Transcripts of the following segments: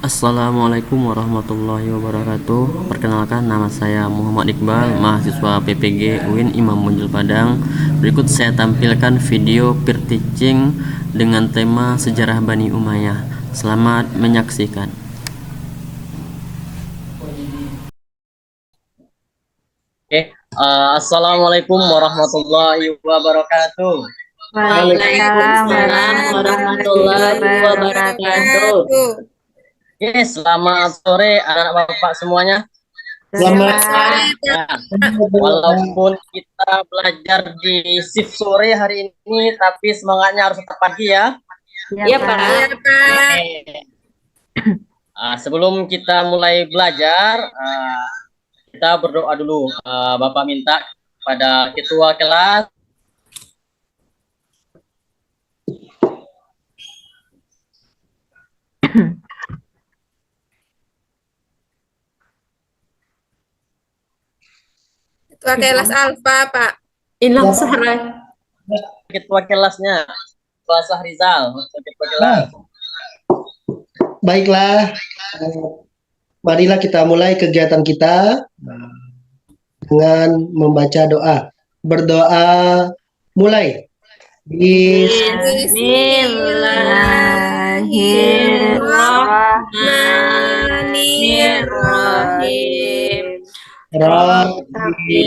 Assalamualaikum warahmatullahi wabarakatuh. Perkenalkan, nama saya Muhammad Iqbal, mahasiswa PPG UIN Imam Bonjol Padang. Berikut saya tampilkan video peer teaching dengan tema sejarah Bani Umayyah. Selamat menyaksikan. Assalamualaikum warahmatullahi wabarakatuh. Waalaikumsalam warahmatullahi wabarakatuh. Selamat sore anak-anak bapak semuanya. Selamat sore. Walaupun kita belajar di shift sore hari ini, tapi semangatnya harus tetap pagi ya. Iya, Pak. Sebelum kita mulai belajar, kita berdoa dulu. Bapak minta pada ketua kelas Ketua kelas Alfa, Pak. Ilang Sahra. ketua kelasnya, Pak Sahrizal, ketua kelas. Baiklah, marilah kita mulai kegiatan kita dengan membaca doa. Berdoa, mulai. Bismillahirrahmanirrahim. Rabbi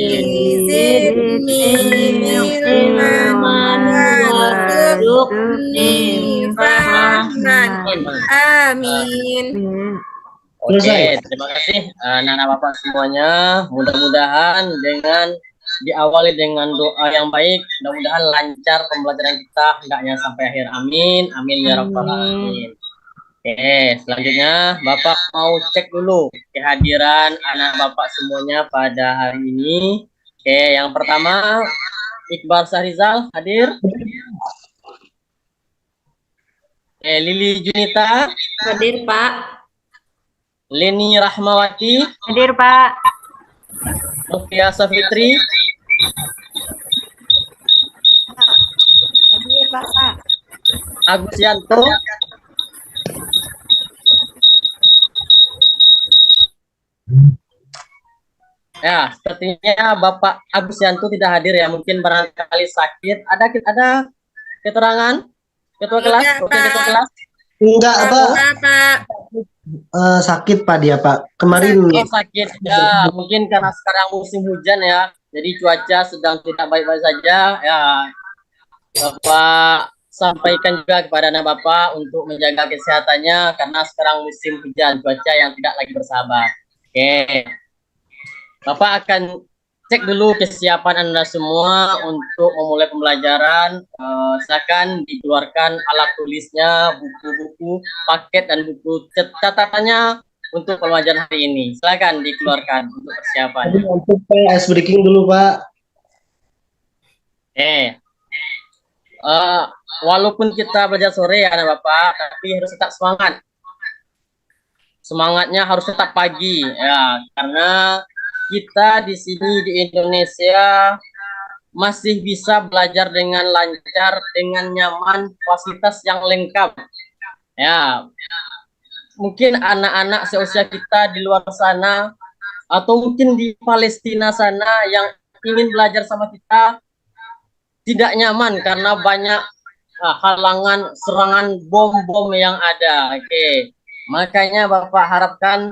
zidni ilman warzuqni fahman. Amin. Oke, terima kasih anak-anak bapak semuanya. Mudah-mudahan dengan diawali dengan doa yang baik, mudah-mudahan lancar pembelajaran kita hendaknya sampai akhir. Amin, amin ya rabbal alamin. Oke, selanjutnya bapak mau cek dulu kehadiran anak bapak semuanya pada hari ini. Oke, yang pertama Iqbal Sahrizal hadir. Lili Junita Hadir, Pak. Leni Rahmawati Hadir, Pak. Novia Safitri Hadir, Pak. Agus Yanto ya, sepertinya Bapak Agus Yanto tidak hadir ya, mungkin barangkali sakit. Ada keterangan ketua kelas? Oke, ketua kelas. Enggak, Pak. Pak. Sakit Pak dia, Pak. Kemarin Sakit ya, mungkin karena sekarang musim hujan ya, jadi cuaca sedang tidak baik-baik saja ya. Bapak sampaikan juga kepada anak bapak untuk menjaga kesehatannya karena sekarang musim hujan, cuaca yang tidak lagi bersahabat. Oke, bapak akan cek dulu kesiapan Anda semua untuk memulai pembelajaran. Silakan dikeluarkan alat tulisnya, buku-buku, paket dan buku catatannya untuk pembelajaran hari ini. Silakan dikeluarkan untuk persiapan. ice breaking dulu, Pak. Walaupun kita belajar sore ya anak bapak, tapi harus tetap semangat. Semangatnya harus tetap pagi ya, karena kita di sini di Indonesia masih bisa belajar dengan lancar, dengan nyaman, fasilitas yang lengkap. Ya, mungkin anak-anak seusia kita di luar sana atau mungkin di Palestina sana yang ingin belajar sama kita tidak nyaman karena banyak halangan serangan bom-bom yang ada. Oke, makanya Bapak harapkan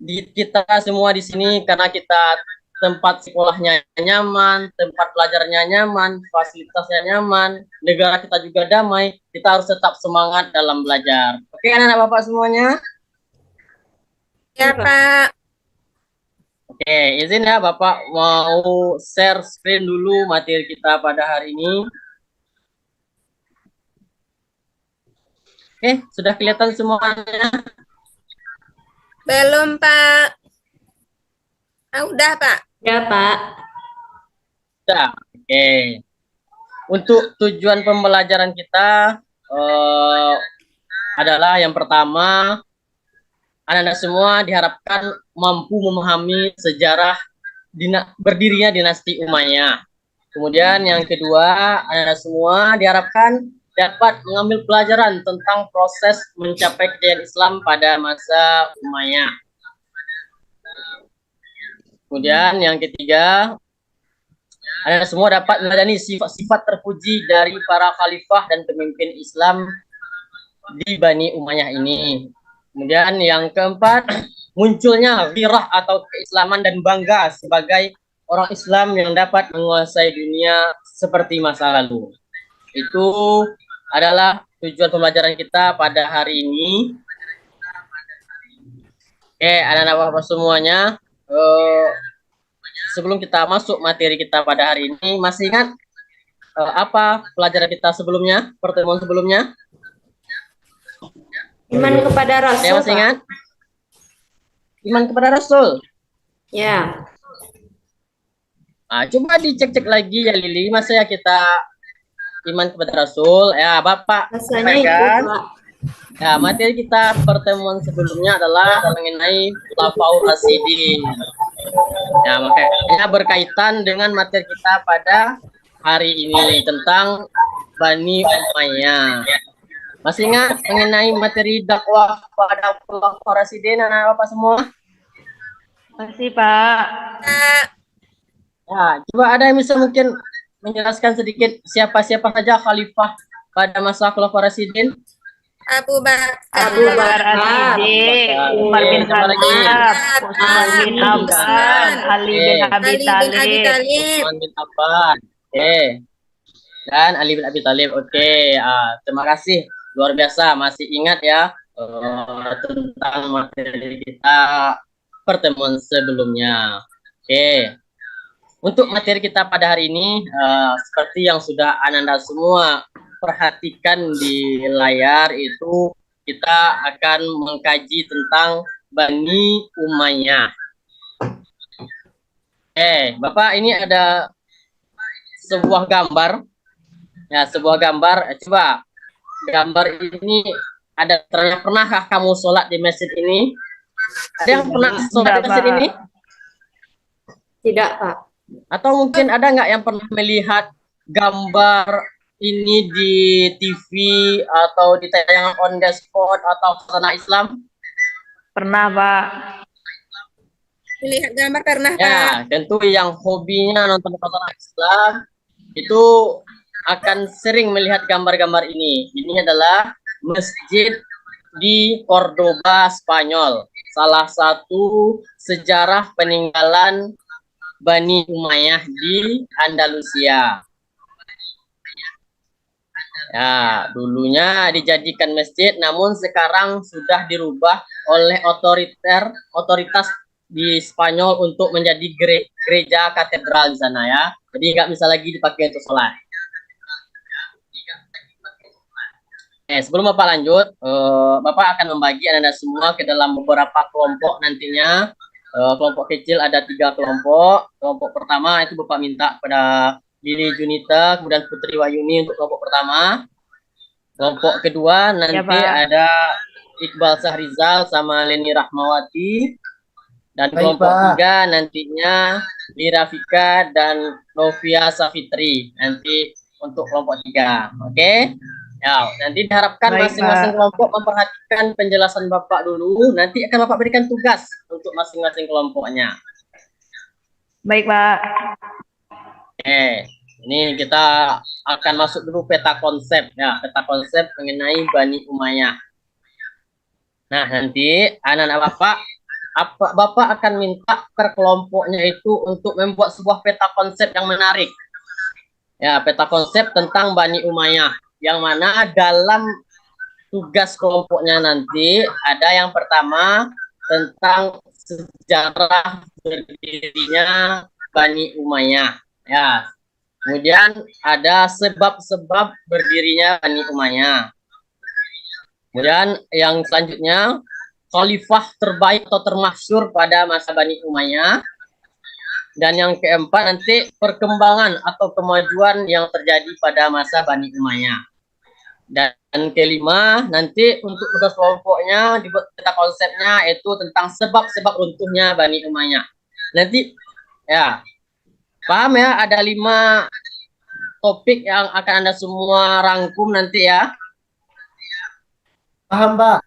di kita semua di sini, karena kita tempat sekolahnya nyaman, tempat belajarnya nyaman, fasilitasnya nyaman, negara kita juga damai, kita harus tetap semangat dalam belajar. Oke, anak-anak Bapak semuanya? Ya, Pak. Oke, izin ya Bapak mau share screen dulu materi kita pada hari ini. Oke, sudah kelihatan semuanya? Belum, Pak. Udah, Pak. Ya, Pak. Sudah. Oke. Untuk tujuan pembelajaran kita adalah yang pertama, anak-anak semua diharapkan mampu memahami sejarah berdirinya dinasti Umayyah. Kemudian yang kedua, anak-anak semua diharapkan dapat mengambil pelajaran tentang proses mencapai kejayaan Islam pada masa Umayyah. Kemudian yang ketiga, Anda semua dapat meneladani sifat-sifat terpuji dari para khalifah dan pemimpin Islam di Bani Umayyah ini. Kemudian yang keempat, munculnya wirah atau keislaman dan bangga sebagai orang Islam yang dapat menguasai dunia seperti masa lalu. Itu adalah tujuan pembelajaran kita pada hari ini. Oke, anak-anak bapak semuanya, sebelum kita masuk materi kita pada hari ini, masih ingat apa pelajaran kita sebelumnya, pertemuan sebelumnya? Iman kepada Rasul, Saya masih Pak. ingat? Iman kepada Rasul. Ya. Coba dicek-cek lagi ya Lili, masa ya kita iman kepada Rasul. Ya, Bapak Rasanya itu, sampaikan. Pak. Ya, materi kita pertemuan sebelumnya adalah mengenai Khulafaur Rasyidin. Ya, makanya berkaitan dengan materi kita pada hari ini tentang Bani Umayyah. Masih ingat mengenai materi dakwah pada Khulafaur Rasyidin anak Bapak semua? Masih, Pak. Ya, coba ada yang bisa mungkin menjelaskan sedikit siapa-siapa saja khalifah pada masa Khulafaur Rasyidin? Abu Bakar. Abu Bakar As-Siddiq, Umar bin Siapa lagi? Khattab, Utsman bin Affan, Ali bin Abi Ali bin Abi Thalib. Thalib. Utsman bin Affan. Oke. Dan Ali bin Abi Thalib. Oke. Terima kasih. Luar biasa. Masih ingat ya tentang materi kita pertemuan sebelumnya. Oke. Untuk materi kita pada hari ini, seperti yang sudah Ananda semua perhatikan di layar itu, kita akan mengkaji tentang Bani Umayyah. Bapak, ini ada sebuah gambar. Ya, sebuah gambar. Coba, gambar ini pernahkah kamu sholat di masjid ini? Ada yang pernah sholat di masjid ini? Tidak, Pak. Atau mungkin ada nggak yang pernah melihat gambar ini di TV atau di tayangan on the spot atau Khazanah Islam? Pernah, Pak. Melihat gambar pernah, Pak. Ya, tentu yang hobinya nonton Khazanah Islam itu akan sering melihat gambar-gambar ini. Ini adalah masjid di Cordoba, Spanyol. Salah satu sejarah peninggalan Bani Umayyah di Andalusia. Ya, dulunya dijadikan masjid, namun sekarang sudah dirubah oleh otoritas di Spanyol untuk menjadi gereja katedral di sana ya. Jadi nggak bisa lagi dipakai untuk sholat. Sebelum Bapak lanjut, Bapak akan membagi Anda semua ke dalam beberapa kelompok nantinya. Kelompok kecil ada 3 kelompok. Kelompok pertama itu Bapak minta pada Lili Junita, kemudian Putri Wahyuni untuk kelompok pertama. Kelompok kedua nanti ada Iqbal Sahrizal sama Leni Rahmawati. Dan kelompok 3 nantinya Lira Fika dan Novia Safitri. Nanti untuk kelompok 3. Oke? Ya, nanti diharapkan masing-masing kelompok memperhatikan penjelasan Bapak dulu. Nanti akan Bapak berikan tugas untuk masing-masing kelompoknya. Baik, Pak. Oke, ini kita akan masuk dulu peta konsep ya, peta konsep mengenai Bani Umayyah. Nah, nanti anak-anak Bapak akan minta per kelompoknya itu untuk membuat sebuah peta konsep yang menarik. Ya, peta konsep tentang Bani Umayyah, yang mana dalam tugas kelompoknya nanti ada yang pertama tentang sejarah berdirinya Bani Umayyah. Ya, kemudian ada sebab-sebab berdirinya Bani Umayyah. Kemudian yang selanjutnya khalifah terbaik atau termasyhur pada masa Bani Umayyah. Dan yang keempat nanti perkembangan atau kemajuan yang terjadi pada masa Bani Umayyah. Dan kelima nanti untuk tugas kelompoknya dibuat peta konsepnya itu tentang sebab-sebab runtuhnya Bani Umayyah. Nanti ya paham ya, ada 5 topik yang akan Anda semua rangkum nanti ya. Paham, Pak?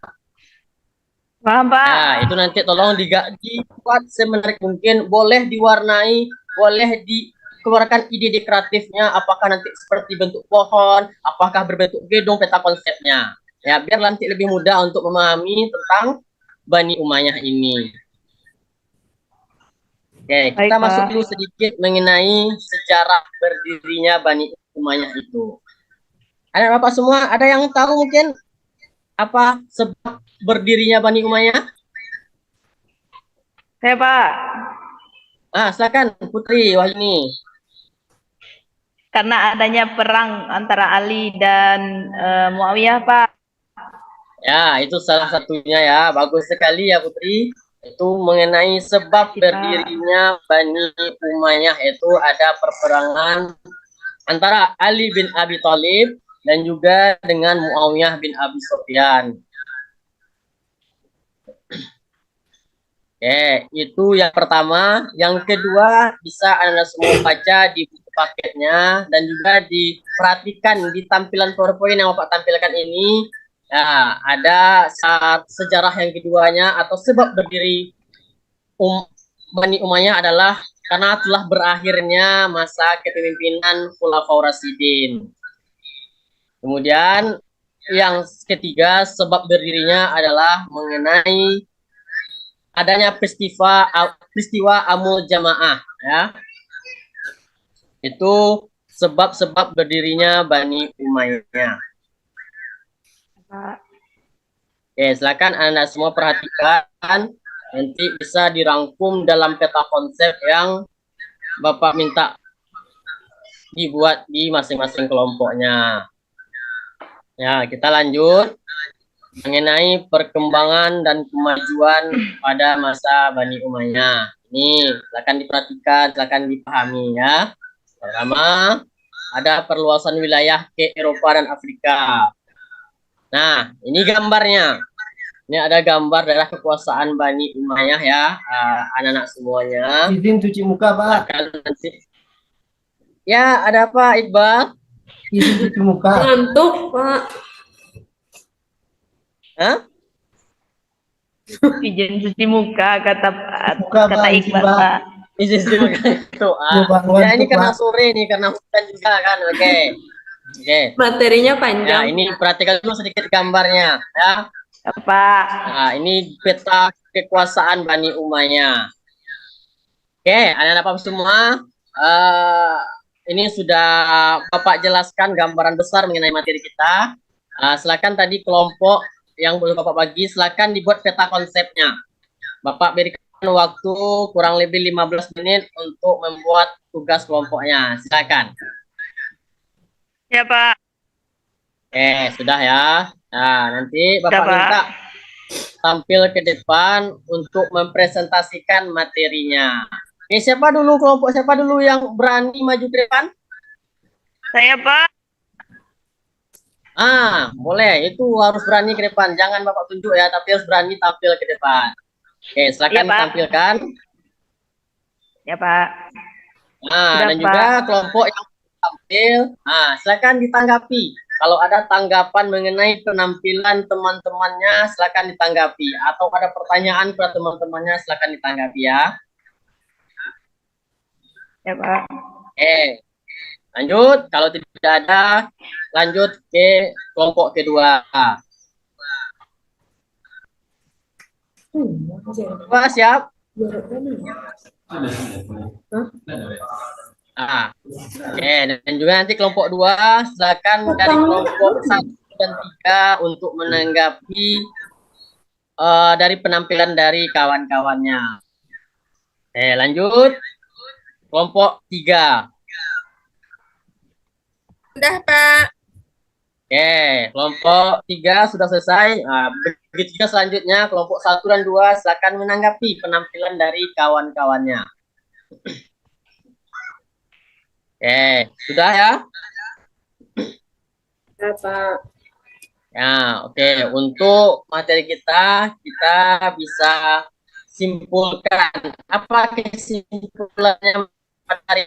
Paham, Pak? Ya, itu nanti tolong dibuat semenarik mungkin, boleh diwarnai, boleh dikeluarkan ide kreatifnya, apakah nanti seperti bentuk pohon, apakah berbentuk gedung, peta konsepnya. Ya, biar nanti lebih mudah untuk memahami tentang Bani Umayyah ini. Oke, kita Baik, masuk Pak. dulu sedikit mengenai sejarah berdirinya Bani Umayyah itu. Ada Bapak semua, ada yang tahu mungkin apa sebab berdirinya Bani Umayyah? Saya, Pak. Silakan Putri Wahyuni. Karena adanya perang antara Ali dan Muawiyah, Pak. Ya, itu salah satunya ya. Bagus sekali ya Putri. Itu mengenai sebab berdirinya Bani Umayyah, itu ada perperangan antara Ali bin Abi Thalib dan juga dengan Muawiyah bin Abi Sufyan. Oke, itu yang pertama. Yang kedua, bisa Anda semua baca di buku paketnya dan juga diperhatikan di tampilan PowerPoint yang Bapak tampilkan ini. Ya, ada sejarah yang keduanya atau sebab berdiri Bani Umayyah adalah karena telah berakhirnya masa kepemimpinan Khulafaur Rasyidin. Kemudian yang ketiga, sebab berdirinya adalah mengenai adanya peristiwa Amul Jamaah ya. Itu sebab-sebab berdirinya Bani Umayyah. Oke, silakan Anda semua perhatikan, nanti bisa dirangkum dalam peta konsep yang Bapak minta dibuat di masing-masing kelompoknya. Ya, kita lanjut mengenai perkembangan dan kemajuan pada masa Bani Umayyah. Ini silakan diperhatikan, silakan dipahami ya. Pertama, ada perluasan wilayah ke Eropa dan Afrika. Nah, ini gambarnya. Ini ada gambar daerah kekuasaan Bani Umayyah ya, anak-anak semuanya. Izin cuci muka, Pak. Ya, ada apa Iqbal? Izin cuci muka. Ngantuk, Pak. Hah? Izin cuci muka, kata Muka, kata Pak, Iqbal, izin, Pak. Pak. Izin itu. Bang, Ya, ini ngantuk, karena Pak. sore nih, karena hujan juga kan. Oke. Materinya Nah, panjang. ini perhatikan dulu sedikit gambarnya ya. Pak. Nah, ini peta kekuasaan Bani Umayyah. Oke, anak-anak semua, ini sudah Bapak jelaskan gambaran besar mengenai materi kita. Silakan tadi kelompok yang boleh Bapak bagi, silakan dibuat peta konsepnya. Bapak berikan waktu kurang lebih 15 menit untuk membuat tugas kelompoknya. Silakan. Ya, Pak. Sudah ya. Nah, nanti Bapak Sudah, Pak. minta tampil ke depan untuk mempresentasikan materinya. Oke, siapa dulu kelompok siapa dulu yang berani maju ke depan? Saya, Pak. Boleh. Itu harus berani ke depan. Jangan Bapak tunjuk ya, tapi harus berani tampil ke depan. Oke, silakan Iya, Pak. ditampilkan. Ya, Pak. Sudah, Dan Pak. juga kelompok yang tampil, silakan ditanggapi. Kalau ada tanggapan mengenai penampilan teman-temannya, silakan ditanggapi. Atau ada pertanyaan kepada teman-temannya, silakan ditanggapi ya. Ya, Pak. Lanjut. Kalau tidak ada, lanjut ke kelompok kedua. Pak, siap? Dan juga nanti kelompok 2, silakan dari kelompok 1 dan 3 untuk menanggapi dari penampilan dari kawan-kawannya. Lanjut. Kelompok 3. Sudah, Pak. Kelompok 3 sudah selesai. Begitu juga selanjutnya kelompok 1 dan 2 silakan menanggapi penampilan dari kawan-kawannya. Sudah ya? Ya, Pak. Ya, oke. Untuk materi kita bisa simpulkan. Apa kesimpulannya materi?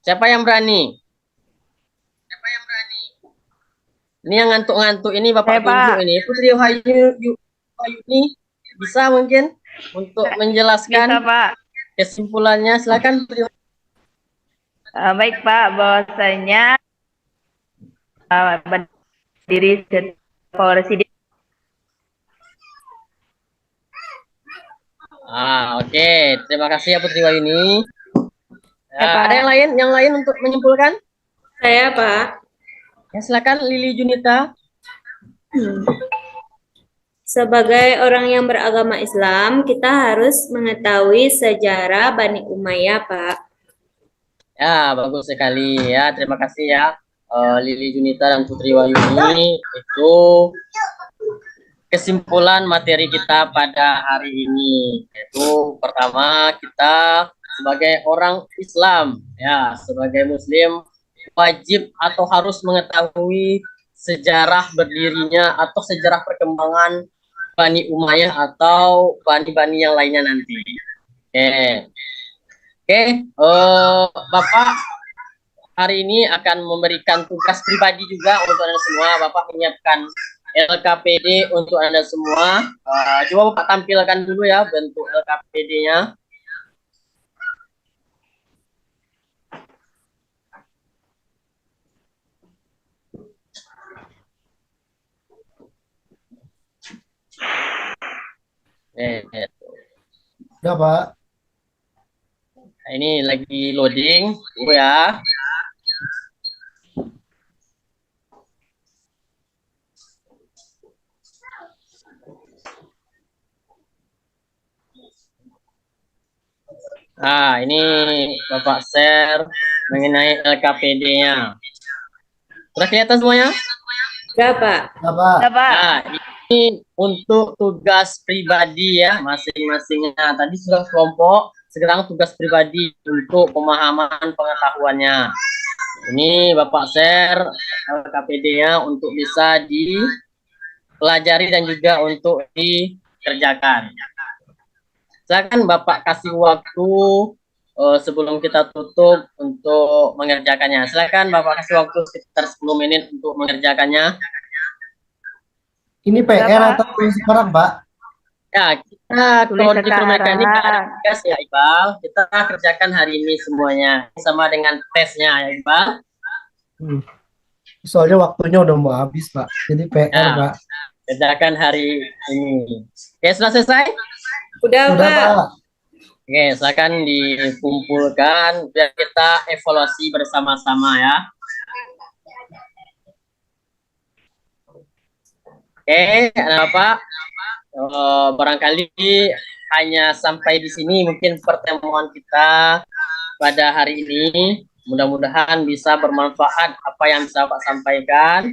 Siapa yang berani? Ini yang ngantuk-ngantuk ini Bapak Saya, Pak. tunjuk ini. Putri Wahyuni ini bisa mungkin untuk Bisa, menjelaskan Pak. kesimpulannya. Silakan Putri. Baik, Pak. Bahwasanya berdiri Presiden. Oke. Terima kasih ya Putri Wahyuni. Ya, Pak. Ada yang lain untuk menyimpulkan? Saya, Pak. Ya, silakan Lili Junita. Sebagai orang yang beragama Islam, kita harus mengetahui sejarah Bani Umayyah, Pak. Ya, bagus sekali ya. Terima kasih ya Lili Junita dan Putri Wahyuni. Itu kesimpulan materi kita pada hari ini. Yaitu pertama, kita sebagai orang Islam, ya, sebagai Muslim wajib atau harus mengetahui sejarah berdirinya atau sejarah perkembangan Bani Umayyah atau bani-bani yang lainnya nanti. Oke, Bapak hari ini akan memberikan tugas pribadi juga untuk Anda semua. Bapak menyiapkan LKPD untuk Anda semua. Coba Bapak tampilkan dulu ya bentuk LKPD-nya. Ya, Pak. Ini lagi loading, tunggu ya. Ini Bapak share mengenai LKPD-nya. Sudah kelihatan semuanya? Ya, Pak. Ya, Pak. Ya, Pak. Ini untuk tugas pribadi ya masing-masingnya. Tadi sudah kelompok, sekarang tugas pribadi untuk pemahaman pengetahuannya. Ini Bapak share LKPD-nya untuk bisa dipelajari dan juga untuk dikerjakan. Silakan Bapak kasih waktu sebelum kita tutup untuk mengerjakannya. Silakan Bapak kasih waktu sekitar 10 menit untuk mengerjakannya. Ini PR atau sekarang, Pak? Ya, kita Tulis kalau di mekanik sekarang. ada tugas ya Iqbal. Kita kerjakan hari ini semuanya sama dengan tesnya ya Iqbal. Soalnya waktunya udah mau habis, Pak. Jadi PR, Ya. Pak. Kerjakan hari ini. Oke, sudah selesai? Udah, Udah, Pak. Pak. Oke, silakan dikumpulkan biar kita evaluasi bersama-sama ya. Oke, Pak. Barangkali hanya sampai di sini mungkin pertemuan kita pada hari ini. Mudah-mudahan bisa bermanfaat apa yang bisa Pak sampaikan.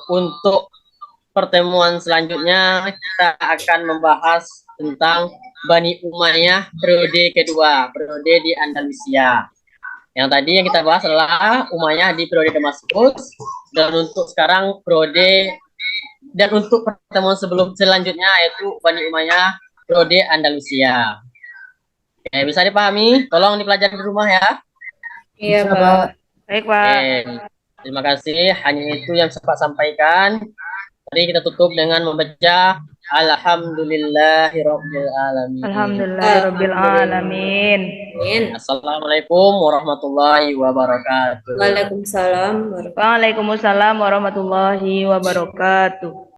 Untuk pertemuan selanjutnya kita akan membahas tentang Bani Umayyah periode kedua, periode di Andalusia. Yang tadi yang kita bahas adalah Umayyah di periode Damaskus, dan untuk sekarang periode dan untuk pertemuan selanjutnya yaitu Bani Umayyah periode Andalusia. Oke, bisa dipahami? Tolong dipelajari di rumah ya. Iya, Bisa, Pak. Pak. Baik, Pak. Terima kasih. Hanya itu yang saya sampaikan. Mari kita tutup dengan membaca Alhamdulillahirabbil alamin. Alhamdulillahirabbil alamin. Amin. Assalamualaikum warahmatullahi wabarakatuh. Waalaikumsalam warahmatullahi Waalaikumsalam warahmatullahi wabarakatuh.